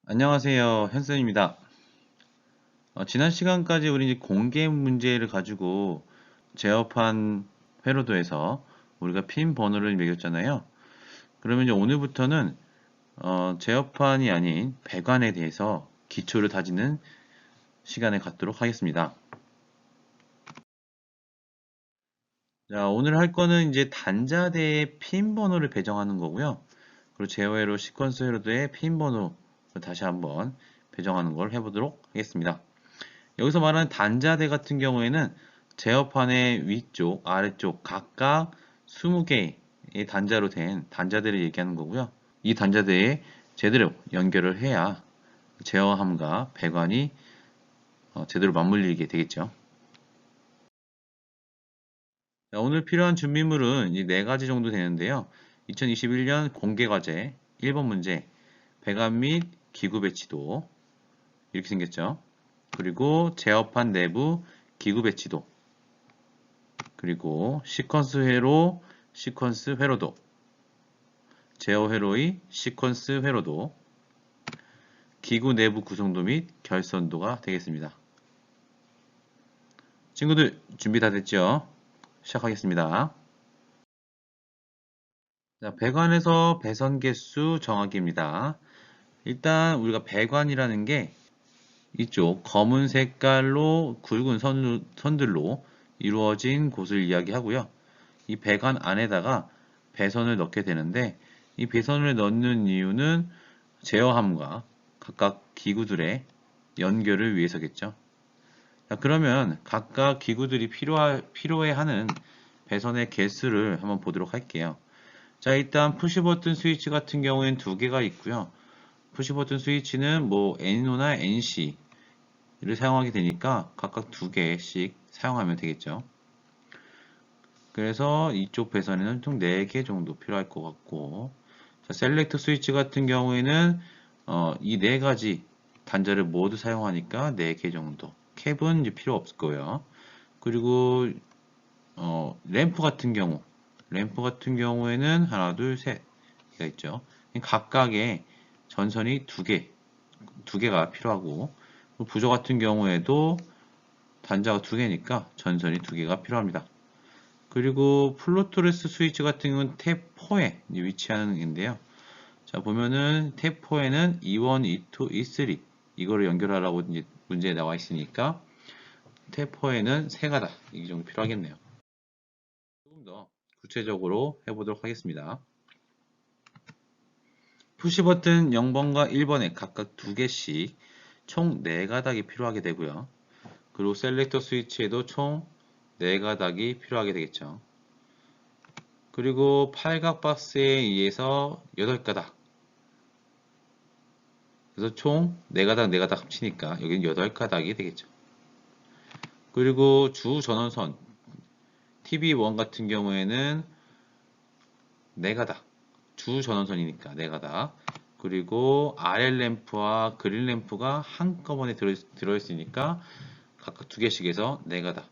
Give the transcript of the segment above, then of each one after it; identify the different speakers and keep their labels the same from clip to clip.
Speaker 1: 안녕하세요. 현쌤입니다. 지난 시간까지 우리 이제 공개 문제를 가지고 제어판 회로도에서 우리가 핀 번호를 매겼잖아요. 그러면 이제 오늘부터는 제어판이 아닌 배관에 대해서 기초를 다지는 시간을 갖도록 하겠습니다. 자, 오늘 할 거는 이제 단자대의 핀 번호를 배정하는 거고요. 그리고 제어회로 시퀀스 회로도의 핀 번호를 다시 한번 배정하는 걸 해보도록 하겠습니다. 여기서 말하는 단자대 같은 경우에는 제어판의 위쪽, 아래쪽 각각 20개의 단자로 된 단자대를 얘기하는 거고요. 이 단자대에 제대로 연결을 해야 제어함과 배관이 제대로 맞물리게 되겠죠. 자, 오늘 필요한 준비물은 이 네 가지 정도 되는데요. 2021년 공개과제 1번 문제, 배관 및 기구 배치도 이렇게 생겼죠. 그리고 제어판 내부 기구 배치도, 그리고 시퀀스 회로, 시퀀스 회로도, 제어 회로의 시퀀스 회로도, 기구 내부 구성도 및 결선도가 되겠습니다. 친구들 준비 다 됐죠? 시작하겠습니다. 자, 배관에서 배선 개수 정하기입니다. 일단 우리가 배관이라는 게 이쪽 검은 색깔로 굵은 선들로 이루어진 곳을 이야기하고요. 이 배관 안에다가 배선을 넣게 되는데 이 배선을 넣는 이유는 제어함과 각각 기구들의 연결을 위해서겠죠. 자, 그러면 각각 기구들이 필요해하는 배선의 개수를 한번 보도록 할게요. 자, 일단 푸시버튼 스위치 같은 경우에는 두 개가 있고요. 푸시버튼 스위치는 뭐 N5나 NC를 사용하게 되니까 각각 두 개씩 사용하면 되겠죠. 그래서 이쪽 배선에는 총 4개 정도 필요할 것 같고, 자, 셀렉트 스위치 같은 경우에는 이 네 가지 단자를 모두 사용하니까 4개 정도. 캡은 이제 필요 없을 거예요. 그리고 램프 같은 경우에는 하나, 둘, 셋가 있죠. 각각의 전선이 두 개가 필요하고, 부조 같은 경우에도 단자가 두 개니까 전선이 두 개가 필요합니다. 그리고 플로토레스 스위치 같은 경우는 탭 4에 위치하는 인데요. 자, 보면은 탭 4에는 E1, E2, E3 이거를 연결하라고 이제 문제에 나와 있으니까 탭 4에는 세 가닥 이 정도 필요하겠네요. 조금 더 구체적으로 해보도록 하겠습니다. 푸시 버튼 0번과 1번에 각각 두 개씩 총 4가닥이 필요하게 되고요. 그리고 셀렉터 스위치에도 총 4가닥이 필요하게 되겠죠. 그리고 팔각 박스에 의해서 8가닥. 그래서 총 4가닥, 4가닥 합치니까 여기는 8가닥이 되겠죠. 그리고 주 전원선 TB1 같은 경우에는 4가닥. 주 전원선이니까 4가닥. 그리고 RL 램프와 그린 램프가 한꺼번에 들어있으니까 각각 2개씩 해서 4가닥.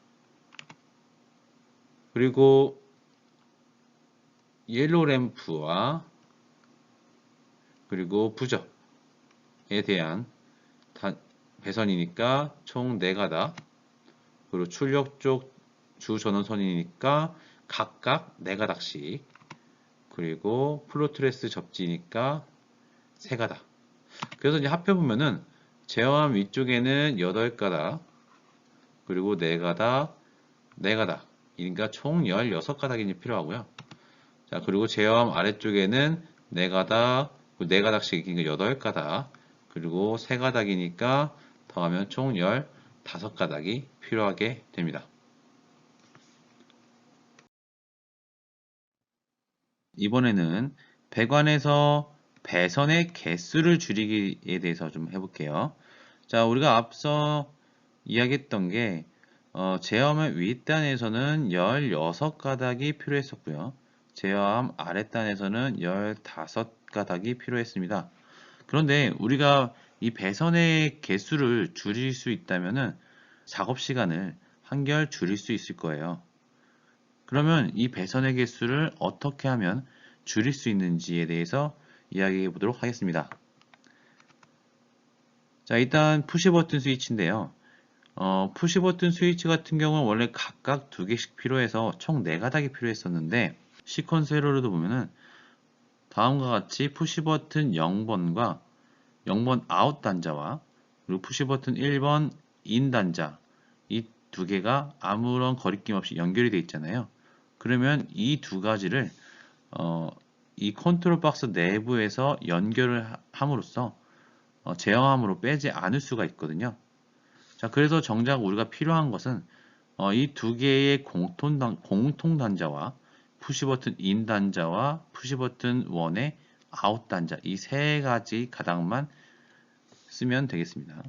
Speaker 1: 그리고 옐로우 램프와 그리고 부저에 대한 배선이니까 총 4가닥. 그리고 출력 쪽 주 전원선이니까 각각 4가닥씩. 그리고 플로트레스 접지니까 3가닥. 그래서 이제 합해보면은 제어함 위쪽에는 8가닥, 그리고 4가닥, 4가닥. 그러니까 총 16가닥이 필요하고요. 자, 그리고 제어함 아래쪽에는 4가닥, 4가닥씩, 그러니까 8가닥, 그리고 3가닥이니까 더하면 총 15가닥이 필요하게 됩니다. 이번에는 배관에서 배선의 개수를 줄이기에 대해서 좀 해볼게요. 자, 우리가 앞서 이야기했던 게 제어함 윗단에서는 16가닥이 필요했었고요. 제어함 아랫단에서는 15가닥이 필요했습니다. 그런데 우리가 이 배선의 개수를 줄일 수 있다면은 작업 시간을 한결 줄일 수 있을 거예요. 그러면 이 배선의 개수를 어떻게 하면 줄일 수 있는지에 대해서 이야기해 보도록 하겠습니다. 자, 일단 푸시 버튼 스위치인데요. 푸시 버튼 스위치 같은 경우는 원래 각각 2개씩 필요해서 총 4가닥이 필요했었는데, 시퀀스 에러로도 보면은 다음과 같이 푸시 버튼 0번과 0번 아웃 단자와 그리고 푸시 버튼 1번 인 단자, 이 2개가 아무런 거리낌 없이 연결이 되어 있잖아요. 그러면 이 2가지를 이 컨트롤 박스 내부에서 연결을 함으로써 제어함으로 빼지 않을 수가 있거든요. 자, 그래서 정작 우리가 필요한 것은 이 2개의 공통 단자와 푸시 버튼 인 단자와 푸시 버튼 1의 아웃 단자, 이 3가지 가닥만 쓰면 되겠습니다.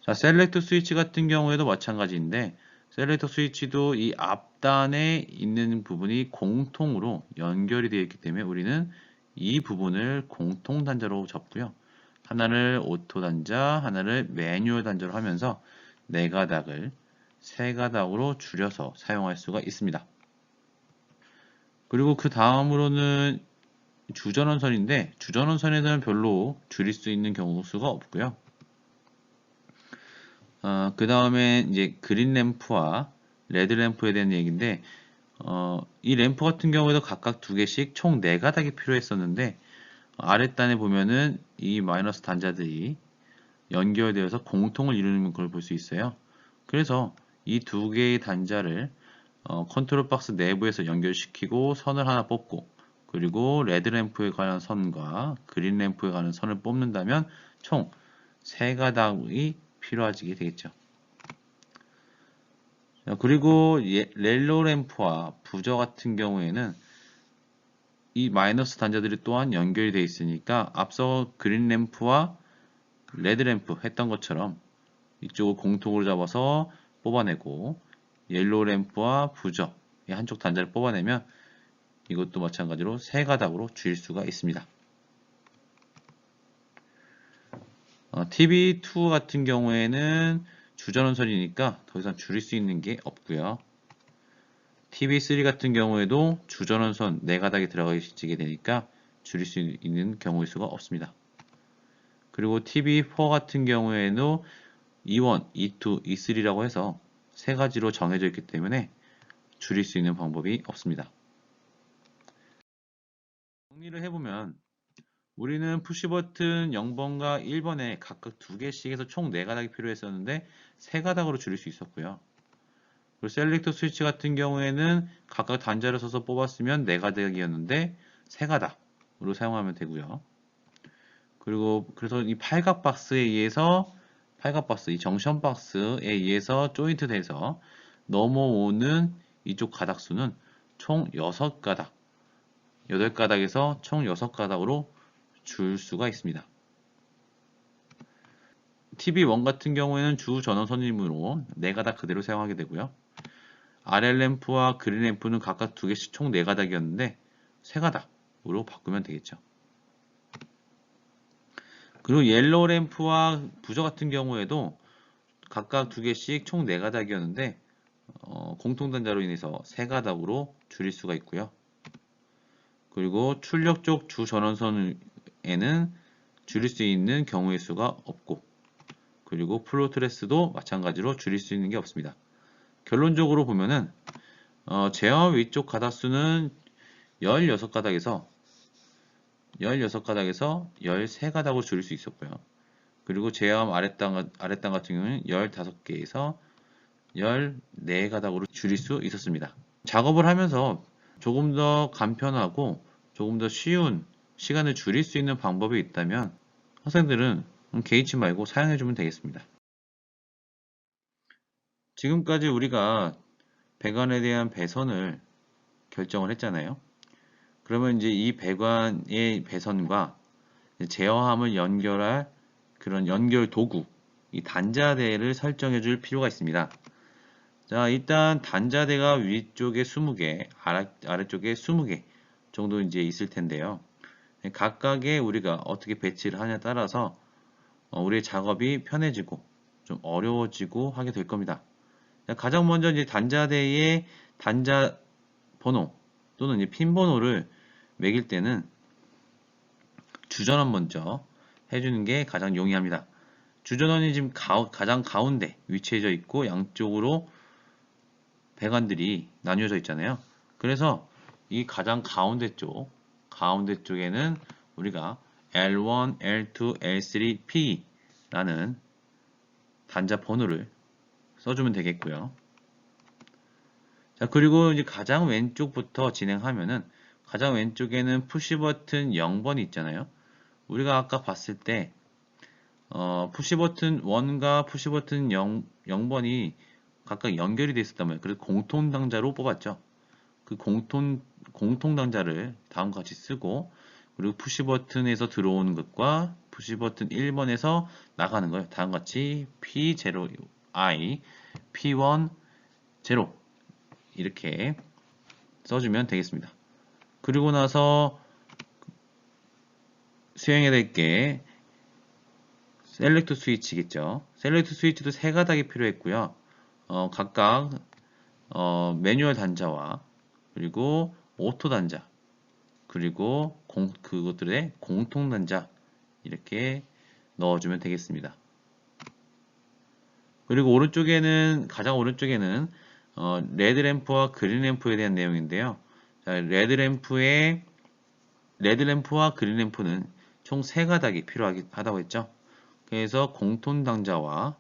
Speaker 1: 자, 셀렉트 스위치 같은 경우에도 마찬가지인데, 셀렉터 스위치도 이 앞단에 있는 부분이 공통으로 연결이 되어 있기 때문에 우리는 이 부분을 공통 단자로 잡고요. 하나를 오토 단자, 하나를 매뉴얼 단자로 하면서 4가닥을 3가닥으로 줄여서 사용할 수가 있습니다. 그리고 그 다음으로는 주전원선인데, 주전원선에서는 별로 줄일 수 있는 경우 수가 없고요. 그 다음에 이제 그린 램프와 레드 램프에 대한 얘기인데, 이 램프 같은 경우에도 각각 2개씩 총 4가닥이 필요했었는데, 아랫단에 보면은 이 마이너스 단자들이 연결되어서 공통을 이루는 걸 볼 수 있어요. 그래서 이 2개의 단자를 컨트롤 박스 내부에서 연결시키고 선을 하나 뽑고, 그리고 레드 램프에 관한 선과 그린 램프에 관한 선을 뽑는다면 총 3가닥이 필요하게 되겠죠. 그리고 옐로우 램프와 부저 같은 경우에는 이 마이너스 단자들이 또한 연결이 되어 있으니까 앞서 그린 램프와 레드 램프 했던 것처럼 이쪽을 공통으로 잡아서 뽑아내고 옐로우 램프와 부저 이 한쪽 단자를 뽑아내면 이것도 마찬가지로 3가닥으로 줄일 수가 있습니다. TV2 같은 경우에는 주전원선이니까 더 이상 줄일 수 있는 게 없고요. TV3 같은 경우에도 주전원선 4가닥이 들어가게 되니까 줄일 수 있는 경우일 수가 없습니다. 그리고 TV4 같은 경우에도 E1, E2, E3라고 해서 3가지로 정해져 있기 때문에 줄일 수 있는 방법이 없습니다. 정리를 해보면 우리는 푸시버튼 0번과 1번에 각각 2개씩 해서 총 4가닥이 필요했었는데 3가닥으로 줄일 수 있었고요. 그리고 셀렉터 스위치 같은 경우에는 각각 단자를 써서 뽑았으면 4가닥이었는데 3가닥으로 사용하면 되고요. 그리고 그래서 이 팔각 박스에 의해서 이 정션 박스에 의해서 조인트 돼서 넘어오는 이쪽 가닥수는 총 6가닥, 8가닥에서 총 6가닥으로 줄 수가 있습니다. TV1 같은 경우에는 주 전원 선임으로 4가닥 그대로 사용하게 되고요. RL 램프와 그린 램프는 각각 2개씩 총 4가닥이었는데 3가닥으로 바꾸면 되겠죠. 그리고 옐로우 램프와 부저 같은 경우에도 각각 2개씩 총 4가닥이었는데 공통단자로 인해서 3가닥으로 줄일 수가 있고요. 그리고 출력 쪽 주 전원선에는 줄일 수 있는 경우의 수가 없고, 그리고 플로우 트레스도 마찬가지로 줄일 수 있는 게 없습니다. 결론적으로 보면은 제어함 위쪽 가닥수는 16가닥에서 13가닥으로 줄일 수 있었고요. 그리고 제어함 아랫단 같은 경우는 15개에서 14가닥으로 줄일 수 있었습니다. 작업을 하면서 조금 더 간편하고 조금 더 쉬운 시간을 줄일 수 있는 방법이 있다면 학생들은 개의치 말고 사용해주면 되겠습니다. 지금까지 우리가 배관에 대한 배선을 결정을 했잖아요. 그러면 이제 이 배관의 배선과 제어함을 연결할 그런 연결 도구, 이 단자대를 설정해 줄 필요가 있습니다. 자, 일단 단자대가 위쪽에 20개, 아래쪽에 20개 정도 이제 있을 텐데요. 각각의 우리가 어떻게 배치를 하냐에 따라서 우리의 작업이 편해지고 좀 어려워지고 하게 될 겁니다. 자, 가장 먼저 이제 단자대의 단자 번호 또는 이제 핀 번호를 매길 때는 주전원 먼저 해주는 게 가장 용이합니다. 주전원이 지금 가장 가운데 위치해져 있고 양쪽으로 배관들이 나뉘어져 있잖아요. 그래서 이 가장 가운데 쪽에는 우리가 L1, L2, L3, P라는 단자 번호를 써주면 되겠고요. 자, 그리고 이제 가장 왼쪽부터 진행하면은 가장 왼쪽에는 푸시 버튼 0번이 있잖아요. 우리가 아까 봤을 때 푸시 버튼 1과 푸시 버튼 0번이 각각 연결이 되어 있었단 말이에요. 그래서 공통 당자로 뽑았죠. 그 공통 당자를 다음과 같이 쓰고, 그리고 푸시 버튼에서 들어오는 것과 푸시 버튼 1번에서 나가는 거예요. 다음과 같이 P0I, P1, 0 이렇게 써주면 되겠습니다. 그리고 나서 수행해야 될 게 셀렉트 스위치겠죠. 셀렉트 스위치도 세 가닥이 필요했고요. 각각 매뉴얼 단자와 그리고 오토 단자 그리고 그것들의 공통 단자 이렇게 넣어주면 되겠습니다. 그리고 가장 오른쪽에는 레드 램프와 그린 램프에 대한 내용인데요. 자, 레드 램프와 그린 램프는 총 3가닥이 필요하다고 했죠. 그래서 공통 당자와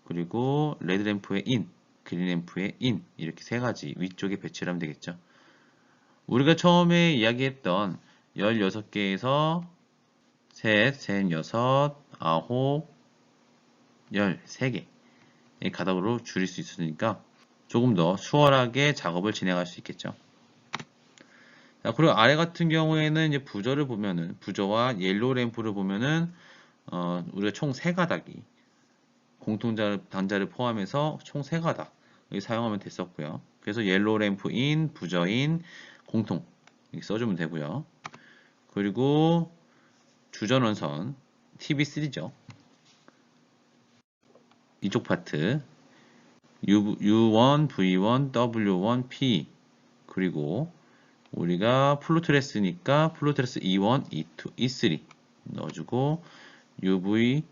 Speaker 1: 그리고 레드 램프의 인, 그린 램프의 인 이렇게 3가지 위쪽에 배치를 하면 되겠죠. 우리가 처음에 이야기했던 16개에서 셋, 6, 9, 13개 가닥으로 줄일 수 있으니까 조금 더 수월하게 작업을 진행할 수 있겠죠. 자, 그리고 아래 같은 경우에는 이제 부저와 옐로우 램프를 보면은 우리가 총 3가닥이 공통 단자를 포함해서 총 3가닥을 사용하면 됐었고요. 그래서 옐로우 램프 인, 부저 인, 공통 이렇게 써주면 되고요. 그리고 주전원선 TB3죠. 이쪽 파트 U1, V1, W1, P 그리고 우리가 플루트레스니까 플루트레스 E1, E2, E3 넣어주고 UV,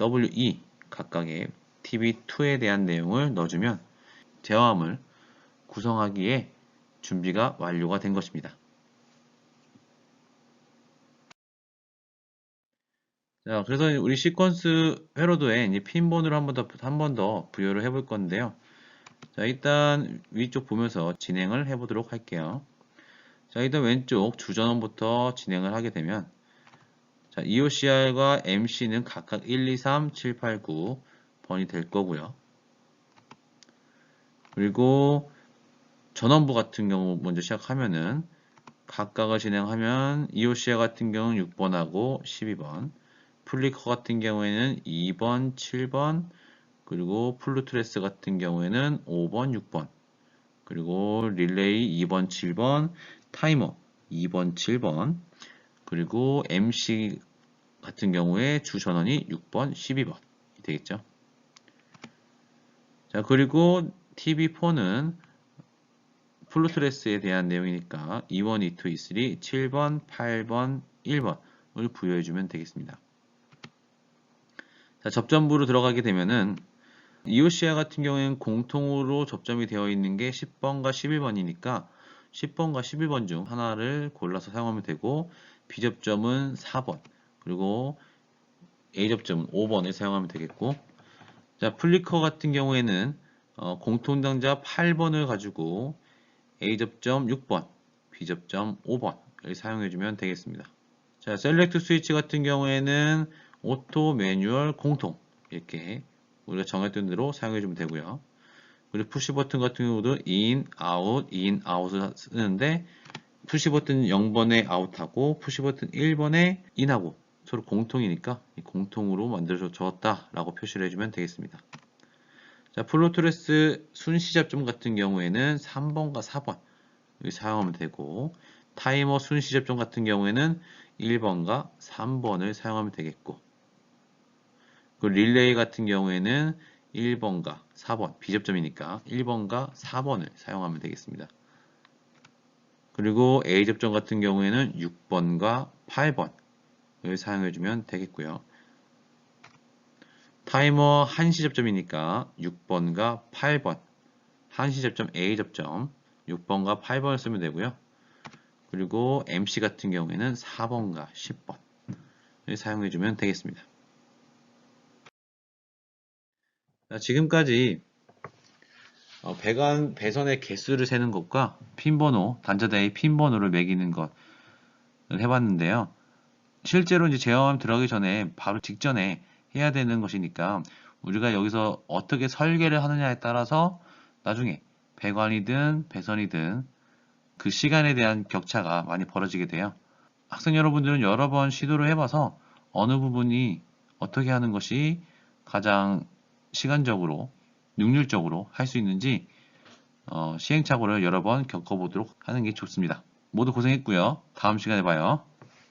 Speaker 1: WE 각각의 TB2에 대한 내용을 넣어주면 제어함을 구성하기에 준비가 완료가 된 것입니다. 자, 그래서 우리 시퀀스 회로도에 이제 핀본으로 한 번 더 부여를 해볼 건데요. 자, 일단 위쪽 보면서 진행을 해보도록 할게요. 자, 일단 왼쪽 주전원부터 진행을 하게 되면 자, EOCR과 MC는 각각 1, 2, 3, 7, 8, 9번이 될 거고요. 그리고 전원부 같은 경우 먼저 시작하면은 각각을 진행하면 EOCR 같은 경우는 6번하고 12번, 플리커 같은 경우에는 2번, 7번, 그리고 플루트레스 같은 경우에는 5번, 6번, 그리고 릴레이 2번, 7번, 타이머 2번, 7번, 그리고 MC 같은 경우에 주 전원이 6번, 12번 되겠죠. 자, 그리고 TB4는 플루트레스에 대한 내용이니까 2번, 2, 2, 3, 7번, 8번, 1번을 부여해주면 되겠습니다. 자, 접점부로 들어가게 되면은 EOCR 같은 경우에는 공통으로 접점이 되어 있는 게 10번과 11번이니까 10번과 11번 중 하나를 골라서 사용하면 되고 B접점은 4번 그리고 A접점은 5번을 사용하면 되겠고 자, 플리커 같은 경우에는 공통당자 8번을 가지고 A접점 6번, B접점 5번을 사용해주면 되겠습니다. 자, 셀렉트 스위치 같은 경우에는 오토, 매뉴얼, 공통 이렇게 우리가 정했던 대로 사용해주면 되고요. 그리고 푸시 버튼 같은 경우도 in, out을 쓰는데 푸시 버튼 0번에 out하고 푸시 버튼 1번에 in하고 서로 공통이니까 공통으로 만들어져 졌다라고 표시를 해주면 되겠습니다. 자, 플루트레스 순시접점 같은 경우에는 3번과 4번 사용하면 되고 타이머 순시접점 같은 경우에는 1번과 3번을 사용하면 되겠고 그 릴레이 같은 경우에는 1번과 4번 B접점이니까 1번과 4번을 사용하면 되겠습니다. 그리고 A접점 같은 경우에는 6번과 8번 여기 사용해주면 되겠고요. 타이머 한시 접점이니까 6번과 8번, 한시 접점 A 접점 6번과 8번을 쓰면 되고요. 그리고 MC 같은 경우에는 4번과 10번 사용해주면 되겠습니다. 지금까지 배선의 개수를 세는 것과 핀번호, 단자대의 핀번호를 매기는 것을 해봤는데요. 실제로 이제 제어함 들어가기 전에 바로 직전에 해야 되는 것이니까 우리가 여기서 어떻게 설계를 하느냐에 따라서 나중에 배관이든 배선이든 그 시간에 대한 격차가 많이 벌어지게 돼요. 학생 여러분들은 여러 번 시도를 해봐서 어느 부분이 어떻게 하는 것이 가장 시간적으로, 능률적으로 할 수 있는지 시행착오를 여러 번 겪어보도록 하는 게 좋습니다. 모두 고생했고요. 다음 시간에 봐요.